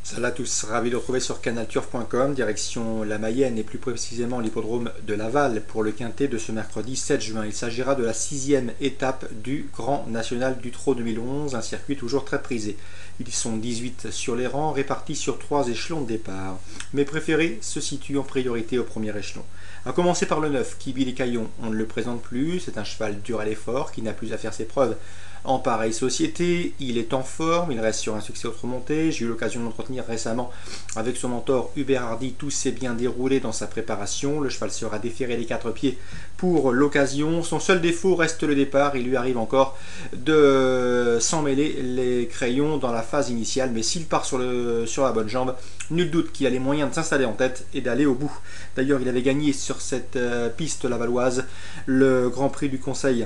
Salut à tous, ravi de retrouver sur canalturf.com, direction la Mayenne et plus précisément l'hippodrome de Laval pour le quintet de ce mercredi 7 juin. Il s'agira de la 6e étape du Grand National du Trot 2011, un circuit toujours très prisé. Ils sont 18 sur les rangs, répartis sur 3 échelons de départ. Mes préférés se situent en priorité au premier échelon. A commencer par le 9, Kibi les Caillons, on ne le présente plus, c'est un cheval dur à l'effort qui n'a plus à faire ses preuves en pareille société. Il est en forme, il reste sur un succès remonté. J'ai eu l'occasion de l'entretenir récemment avec son mentor Hubert Hardy. Tout s'est bien déroulé dans sa préparation. Le cheval sera déféré des 4 pieds pour l'occasion. Son seul défaut reste le départ. Il lui arrive encore de s'emmêler les crayons dans la phase initiale, mais s'il part sur la bonne jambe, nul doute qu'il a les moyens de s'installer en tête et d'aller au bout. D'ailleurs, il avait gagné sur cette piste lavalloise le Grand Prix du Conseil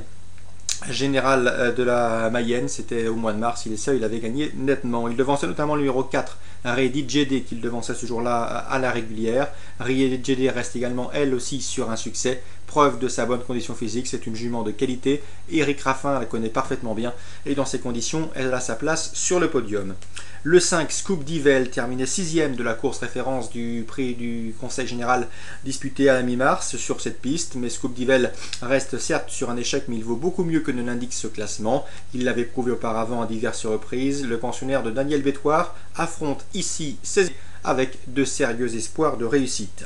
général de la Mayenne, c'était au mois de mars, il avait gagné nettement. Il devançait notamment le numéro 4, Ready JD, qu'il devançait ce jour-là à la régulière. Ready JD reste également elle aussi sur un succès, preuve de sa bonne condition physique. C'est une jument de qualité, Eric Raffin la connaît parfaitement bien et dans ces conditions elle a sa place sur le podium. Le 5, Scoop Divel, terminé 6e de la course référence du prix du Conseil Général disputé à la mi-mars sur cette piste. Mais Scoop Divel reste certes sur un échec, mais il vaut beaucoup mieux que ne l'indique ce classement. Il l'avait prouvé auparavant à diverses reprises. Le pensionnaire de Daniel Bétoir affronte ici 16 avec de sérieux espoirs de réussite.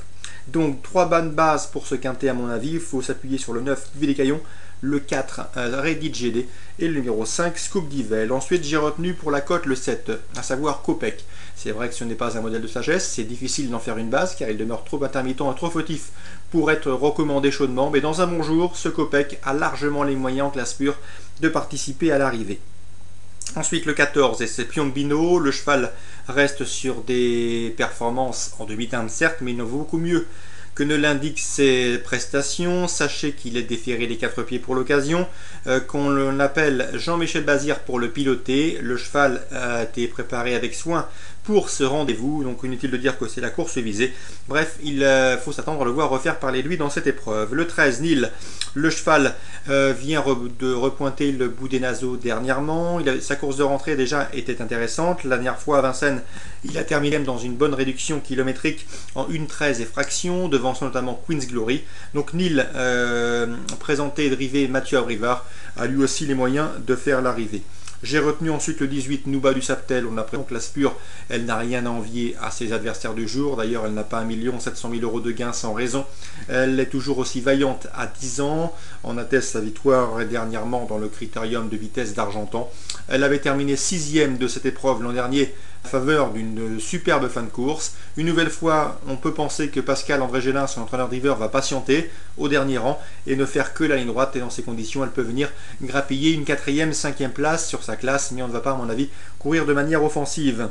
Donc 3 bonnes bases pour ce quintet à mon avis. Il faut s'appuyer sur le 9, Kibi les Caillons, le 4, Ready JD et le numéro 5, Scoop Divel. Ensuite, j'ai retenu pour la cote le 7, à savoir Kopek. C'est vrai que ce n'est pas un modèle de sagesse, c'est difficile d'en faire une base car il demeure trop intermittent et trop fautif pour être recommandé chaudement, mais dans un bon jour, ce Kopek a largement les moyens en classe pure de participer à l'arrivée. Ensuite le 14, et c'est Piongbino. Le cheval reste sur des performances en demi-teinte certes, mais il en vaut beaucoup mieux que ne l'indiquent ses prestations. Sachez qu'il est déféré des 4 pieds pour l'occasion, qu'on l'appelle Jean-Michel Bazir pour le piloter. Le cheval a été préparé avec soin pour ce rendez-vous, donc inutile de dire que c'est la course visée. Bref, il faut s'attendre à le voir refaire parler de lui dans cette épreuve. Le 13, Nil, le cheval vient de repointer le bout des naseaux dernièrement. Sa course de rentrée déjà était intéressante. La dernière fois à Vincennes, il a terminé dans une bonne réduction kilométrique en 1,13 et fraction, devançant notamment Queen's Glory. Donc Nil, présenté et drivé Mathieu Abrivard, a lui aussi les moyens de faire l'arrivée. J'ai retenu ensuite le 18, Nouba du Saptel. On a pris en classe pure, elle n'a rien à envier à ses adversaires du jour. D'ailleurs, elle n'a pas 1 700 000 € de gains sans raison. Elle est toujours aussi vaillante à 10 ans. On atteste sa victoire dernièrement dans le critérium de vitesse d'Argentan. Elle avait terminé 6e de cette épreuve l'an dernier en faveur d'une superbe fin de course. Une nouvelle fois, on peut penser que Pascal André Gélin, son entraîneur driver, va patienter au dernier rang et ne faire que la ligne droite. Et dans ces conditions, elle peut venir grappiller une 4e, 5e place sur sa classe, mais on ne va pas, à mon avis, courir de manière offensive.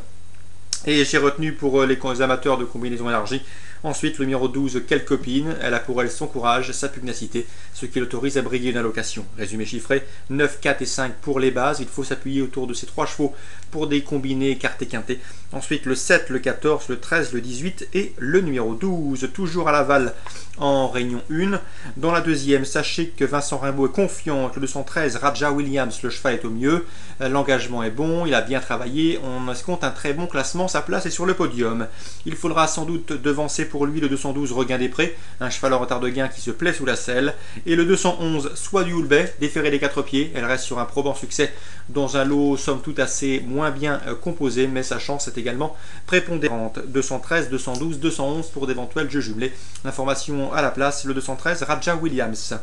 Et j'ai retenu pour les amateurs de combinaison élargie, ensuite le numéro 12, Quelle Copine. Elle a pour elle son courage, sa pugnacité, ce qui l'autorise à briller une allocation. Résumé chiffré, 9, 4 et 5 pour les bases. Il faut s'appuyer autour de ces 3 chevaux pour des combinés écartés quintés. Ensuite le 7, le 14, le 13, le 18 et le numéro 12, toujours à Laval en réunion 1. Dans la deuxième, sachez que Vincent Rimbaud est confiant avec le 213, Raja Williams. Le cheval est au mieux, l'engagement est bon, il a bien travaillé, on escompte un très bon classement, sa place est sur le podium. Il faudra sans doute devancer pour lui le 212, Regain des Prés, un cheval en retard de gain qui se plaît sous la selle, et le 211, Soit du Houlbet, déféré des 4 pieds. Elle reste sur un probant succès dans un lot somme toute assez moins bien composé, mais sa chance est également prépondérante. 213, 212, 211 pour d'éventuels jeux jumelés. L'information à la place, le 213, Raja Williams.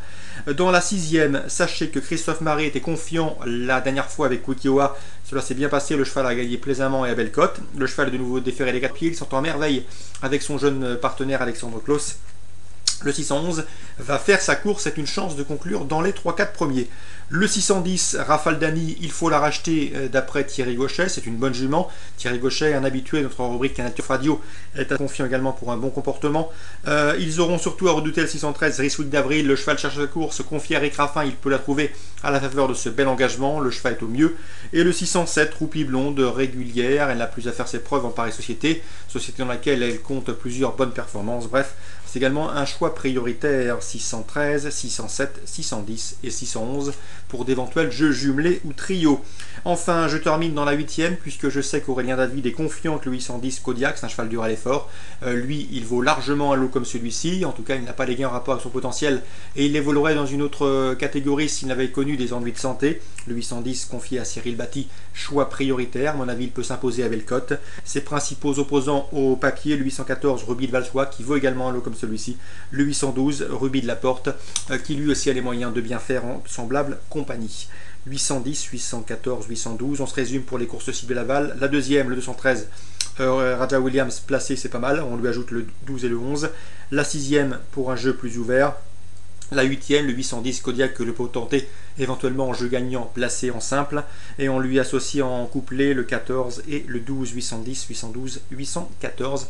Dans la 6e, sachez que Christophe Marie était confiant la dernière fois avec Wikioa. Cela s'est bien passé, le cheval a gagné plaisamment et à belle cote. Le cheval est de nouveau déféré des 4 pieds, il s'entend à merveille avec son jeune partenaire Alexandre Klaus. Le 611 va faire sa course, c'est une chance de conclure dans les 3-4 premiers. Le 610, Rafale Dani, il faut la racheter d'après Thierry Gauchet, c'est une bonne jument. Thierry Gauchet, un habitué de notre rubrique Canal Turf Radio, est confiant également pour un bon comportement. Ils auront surtout à redouter le 613, Risswood d'Avril. Le cheval cherche sa course, confie à Eric Raffin, il peut la trouver à la faveur de ce bel engagement. Le cheval est au mieux. Et le 607, Roupie Blonde, régulière, elle n'a plus à faire ses preuves en pareille société dans laquelle elle compte plusieurs bonnes performances. Bref, C'est également un choix prioritaire 613, 607, 610 et 611 pour d'éventuels jeux jumelés ou trios. Enfin, je termine dans la 8e puisque je sais qu'Aurélien David est confiant que le 810 Kodiak, c'est un cheval dur à l'effort. Lui, il vaut largement un lot comme celui-ci. En tout cas, il n'a pas les gains en rapport avec son potentiel et il évoluerait dans une autre catégorie s'il n'avait connu des ennuis de santé. Le 810 confié à Cyril Batty, choix prioritaire. À mon avis, il peut s'imposer à belle cote. Ses principaux opposants au papier, le 814 Ruby de Valsois, qui vaut également un lot comme celui-ci. Le 812 Ruby de la Porte, qui lui aussi a les moyens de bien faire en semblable compagnie. 810, 814, 812. On se résume pour les courses cibles de Laval. La deuxième, le 213, Raja Williams placé, c'est pas mal. On lui ajoute le 12 et le 11. La sixième pour un jeu plus ouvert. La 8e, le 810 Kodiak que le peut tenter éventuellement en jeu gagnant placé en simple. Et on lui associe en couplet le 14 et le 12, 810, 812, 814.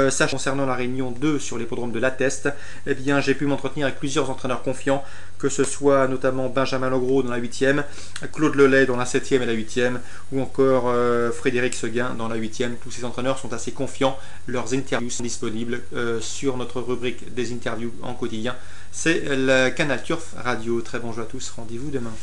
Ça, concernant la réunion 2 sur l'hippodrome de La Teste, eh bien, j'ai pu m'entretenir avec plusieurs entraîneurs confiants, que ce soit notamment Benjamin Legros dans la 8e, Claude Lelay dans la 7e et la 8e, ou encore Frédéric Seguin dans la 8e. Tous ces entraîneurs sont assez confiants. Leurs interviews sont disponibles sur notre rubrique des interviews en quotidien. C'est le Canal Turf Radio. Très bon jeu à tous. Rendez-vous demain.